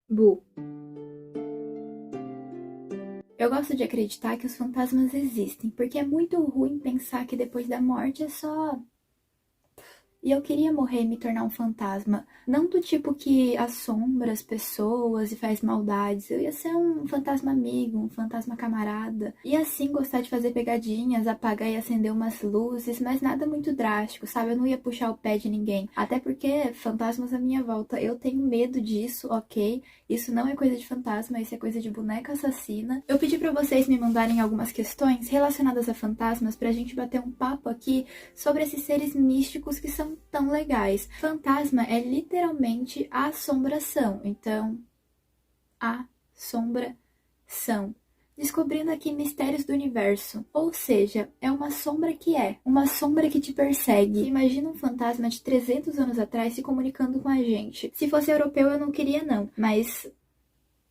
Bu. Eu gosto de acreditar que os fantasmas existem, porque é muito ruim pensar que depois da morte é só. E eu queria morrer e me tornar um fantasma. Não do tipo que assombra as pessoas e faz maldades. Eu ia ser um fantasma amigo, um fantasma camarada. E assim gostar de fazer pegadinhas, apagar e acender umas luzes, mas nada muito drástico, sabe? Eu não ia puxar o pé de ninguém. Até porque fantasmas à minha volta, eu tenho medo disso, ok? Isso não é coisa de fantasma, isso é coisa de boneca assassina. Eu pedi pra vocês me mandarem algumas questões relacionadas a fantasmas pra gente bater um papo aqui sobre esses seres místicos que são tão legais. Fantasma é literalmente a assombração, então, assombração. Descobrindo aqui mistérios do universo. Ou seja, é uma sombra que te persegue. Imagina um fantasma de 300 anos atrás se comunicando com a gente. Se fosse europeu eu não queria não, mas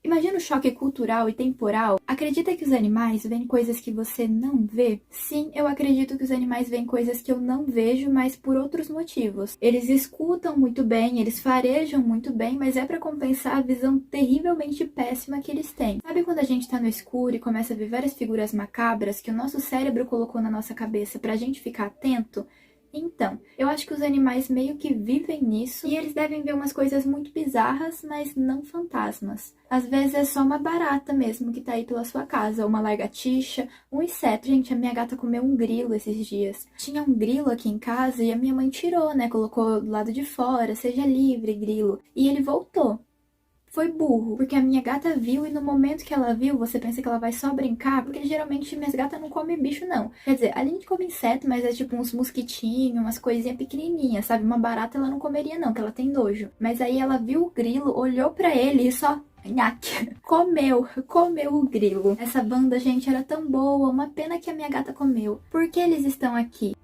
imagina o choque cultural e temporal. Acredita que os animais veem coisas que você não vê? Sim, eu acredito que os animais veem coisas que eu não vejo, mas por outros motivos. Eles escutam muito bem, eles farejam muito bem, mas é pra compensar a visão terrivelmente péssima que eles têm. Sabe quando a gente tá no escuro e começa a ver várias figuras macabras que o nosso cérebro colocou na nossa cabeça pra gente ficar atento? Então, eu acho que os animais meio que vivem nisso e eles devem ver umas coisas muito bizarras, mas não fantasmas. Às vezes é só uma barata mesmo que tá aí pela sua casa, uma lagartixa, um inseto. Gente, a minha gata comeu um grilo esses dias. Tinha um grilo aqui em casa e a minha mãe tirou, né? Colocou do lado de fora, seja livre, grilo. E ele voltou. Foi burro, porque a minha gata viu e no momento que ela viu, você pensa que ela vai só brincar, porque geralmente minhas gatas não comem bicho, não. Quer dizer, a gente come inseto, mas é tipo uns mosquitinhos, umas coisinhas pequenininhas, sabe? Uma barata ela não comeria, não, que ela tem nojo. Mas aí ela viu o grilo, olhou pra ele e só nhaque, comeu o grilo. Essa banda, gente, era tão boa, uma pena que a minha gata comeu. Por que eles estão aqui?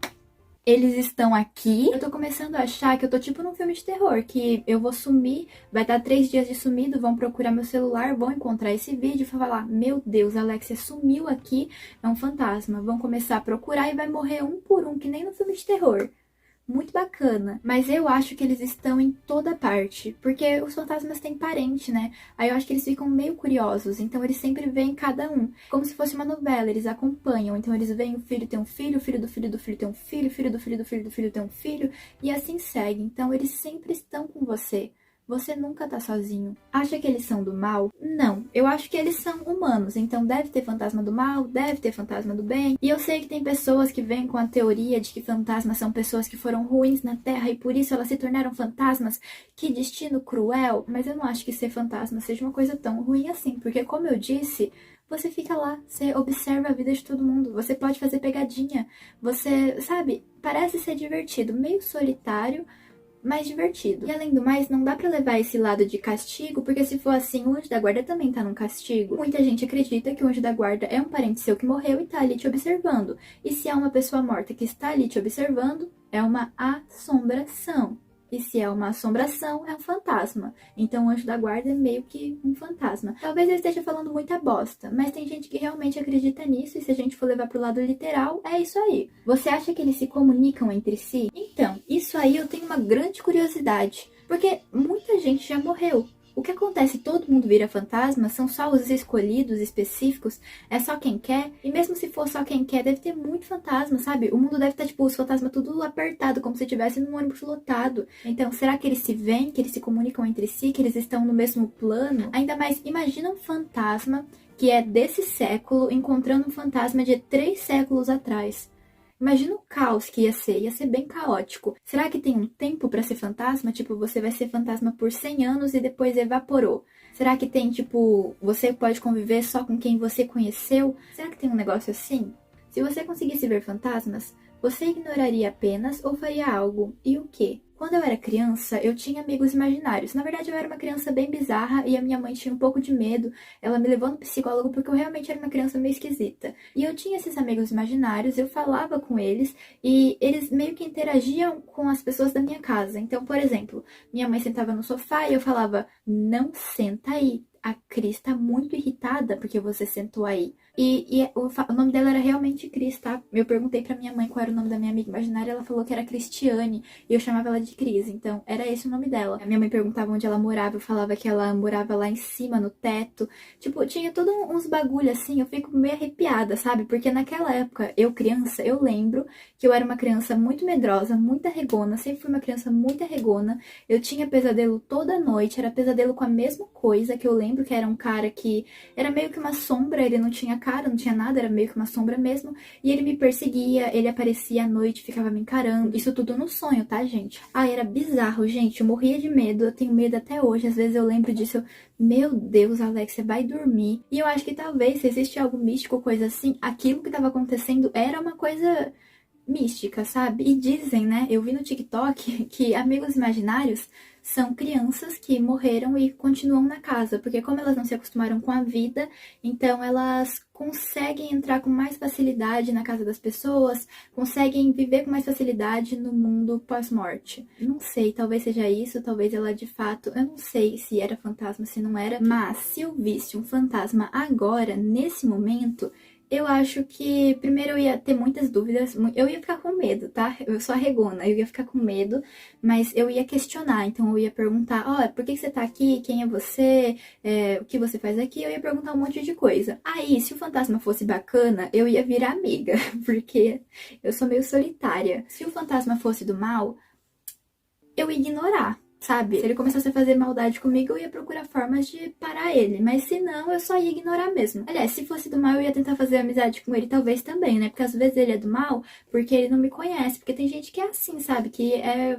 Eles estão aqui. Eu tô começando a achar que eu tô tipo num filme de terror, que eu vou sumir, vai dar 3 dias de sumido, vão procurar meu celular, vão encontrar esse vídeo e falar, meu Deus, a Alexia sumiu aqui, é um fantasma. Vão começar a procurar e vai morrer um por um, que nem no filme de terror. Muito bacana, mas eu acho que eles estão em toda parte, porque os fantasmas têm parente, né? Aí eu acho que eles ficam meio curiosos, então eles sempre veem cada um, como se fosse uma novela, eles acompanham, então eles veem o filho tem um filho, o filho do filho do filho tem um filho, o filho do filho do filho do filho tem um filho, e assim segue, então eles sempre estão com você. Você nunca tá sozinho. Acha que eles são do mal? Não. Eu acho que eles são humanos. Então deve ter fantasma do mal, deve ter fantasma do bem. E eu sei que tem pessoas que vêm com a teoria de que fantasmas são pessoas que foram ruins na Terra e por isso elas se tornaram fantasmas. Que destino cruel. Mas eu não acho que ser fantasma seja uma coisa tão ruim assim. Porque, como eu disse, você fica lá, você observa a vida de todo mundo, você pode fazer pegadinha, você, sabe, parece ser divertido, meio solitário, mais divertido. E além do mais, não dá pra levar esse lado de castigo, porque se for assim, o anjo da guarda também tá num castigo. Muita gente acredita que o anjo da guarda é um parente seu que morreu e tá ali te observando. E se é uma pessoa morta que está ali te observando, é uma assombração. E se é uma assombração, é um fantasma. Então o anjo da guarda é meio que um fantasma. Talvez eu esteja falando muita bosta, mas tem gente que realmente acredita nisso, e se a gente for levar pro lado literal, é isso aí. Você acha que eles se comunicam entre si? Então, isso aí eu tenho uma grande curiosidade, porque muita gente já morreu. O que acontece? Todo mundo vira fantasma? São só os escolhidos específicos? É só quem quer? E mesmo se for só quem quer, deve ter muito fantasma, sabe? O mundo deve estar, tipo, os fantasmas tudo apertado, como se estivesse num ônibus lotado. Então, será que eles se veem, que eles se comunicam entre si, que eles estão no mesmo plano? Ainda mais, imagina um fantasma que é desse século encontrando um fantasma de 3 séculos atrás. Imagina o caos que ia ser bem caótico. Será que tem um tempo pra ser fantasma? Tipo, você vai ser fantasma por 100 anos e depois evaporou. Será que tem, tipo, você pode conviver só com quem você conheceu? Será que tem um negócio assim? Se você conseguisse ver fantasmas, você ignoraria apenas ou faria algo? E o quê? Quando eu era criança, eu tinha amigos imaginários. Na verdade, eu era uma criança bem bizarra e a minha mãe tinha um pouco de medo. Ela me levou no psicólogo porque eu realmente era uma criança meio esquisita. E eu tinha esses amigos imaginários, eu falava com eles e eles meio que interagiam com as pessoas da minha casa. Então, por exemplo, minha mãe sentava no sofá e eu falava: não senta aí. A Cris tá muito irritada porque você sentou aí. E o nome dela era realmente Cris, tá? Eu perguntei pra minha mãe qual era o nome da minha amiga imaginária, ela falou que era Cristiane, e eu chamava ela de Cris, então era esse o nome dela. A minha mãe perguntava onde ela morava, eu falava que ela morava lá em cima, no teto. Tipo, tinha todos uns bagulho assim, eu fico meio arrepiada, sabe? Porque naquela época, eu criança, eu lembro que eu era uma criança muito medrosa, muito arregona, sempre fui uma criança muito arregona. Eu tinha pesadelo toda noite, era pesadelo com a mesma coisa, que eu lembro que era um cara que era meio que uma sombra, ele não tinha cara, não tinha nada, era meio que uma sombra mesmo. E ele me perseguia, ele aparecia à noite, ficava me encarando. Isso tudo no sonho, tá, gente? Ah, era bizarro, gente. Eu morria de medo, eu tenho medo até hoje. Às vezes eu lembro disso, meu Deus, Alex, você vai dormir. E eu acho que talvez, se existe algo místico, coisa assim, aquilo que tava acontecendo era uma coisa mística, sabe? E dizem, né? Eu vi no TikTok que amigos imaginários são crianças que morreram e continuam na casa, porque como elas não se acostumaram com a vida, então elas conseguem entrar com mais facilidade na casa das pessoas, conseguem viver com mais facilidade no mundo pós-morte. Não sei, talvez seja isso, talvez ela de fato, eu não sei se era fantasma, se não era, mas se eu visse um fantasma agora, nesse momento, eu acho que primeiro eu ia ter muitas dúvidas, eu ia ficar com medo, tá? Eu sou arregona, eu ia ficar com medo, mas eu ia questionar, então eu ia perguntar, ó, por que você tá aqui? Quem é você? O que você faz aqui? Eu ia perguntar um monte de coisa. Aí, se o fantasma fosse bacana, eu ia virar amiga, porque eu sou meio solitária. Se o fantasma fosse do mal, eu ia ignorar. Sabe? Se ele começasse a fazer maldade comigo, eu ia procurar formas de parar ele. Mas se não, eu só ia ignorar mesmo. Aliás, se fosse do mal, eu ia tentar fazer amizade com ele, talvez também, né? Porque às vezes ele é do mal porque ele não me conhece. Porque tem gente que é assim, sabe? Que é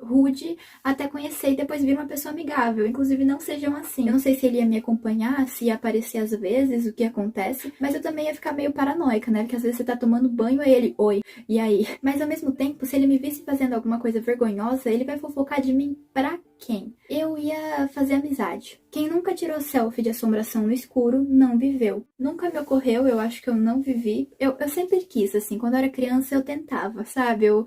rude até conhecer e depois vira uma pessoa amigável. Inclusive, não sejam assim. Eu não sei se ele ia me acompanhar, se ia aparecer às vezes, o que acontece. Mas eu também ia ficar meio paranoica, né? Porque às vezes você tá tomando banho, aí ele, oi. E aí? Mas ao mesmo tempo, se ele me visse fazendo alguma coisa vergonhosa, ele vai fofocar de mim pra quem? Eu ia fazer amizade. Quem nunca tirou selfie de assombração no escuro, não viveu. Nunca me ocorreu, eu acho que eu não vivi. Eu sempre quis, assim, quando eu era criança eu tentava, sabe? Eu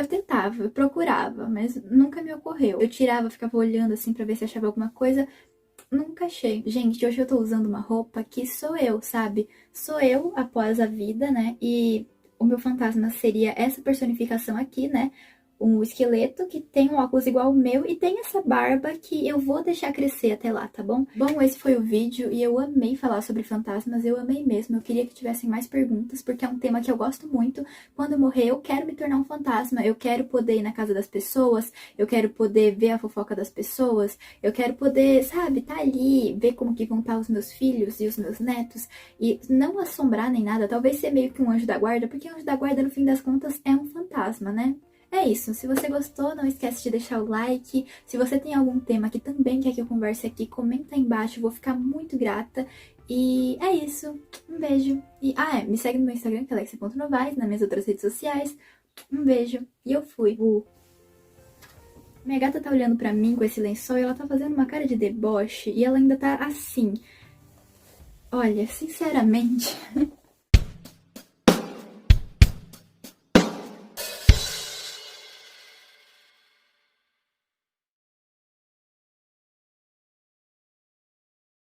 tentava, eu procurava, mas nunca me ocorreu. Eu tirava, ficava olhando assim pra ver se achava alguma coisa. Nunca achei. Gente, hoje eu tô usando uma roupa que sou eu, sabe? Sou eu após a vida, né? E o meu fantasma seria essa personificação aqui, né? Um esqueleto que tem um óculos igual ao meu e tem essa barba que eu vou deixar crescer até lá, tá bom? Bom, esse foi o vídeo e eu amei falar sobre fantasmas, eu amei mesmo. Eu queria que tivessem mais perguntas, porque é um tema que eu gosto muito. Quando eu morrer, eu quero me tornar um fantasma, eu quero poder ir na casa das pessoas, eu quero poder ver a fofoca das pessoas, eu quero poder, sabe, tá ali, ver como que vão estar os meus filhos e os meus netos e não assombrar nem nada, talvez ser meio que um anjo da guarda, porque anjo da guarda, no fim das contas, é um fantasma, né? É isso, se você gostou, não esquece de deixar o like. Se você tem algum tema que também quer que eu converse aqui, comenta aí embaixo, vou ficar muito grata. E é isso, um beijo. E, me segue no meu Instagram, que é alexia.novaes, nas minhas outras redes sociais. Um beijo, e eu fui. Minha gata tá olhando pra mim com esse lençol e ela tá fazendo uma cara de deboche e ela ainda tá assim. Olha, sinceramente...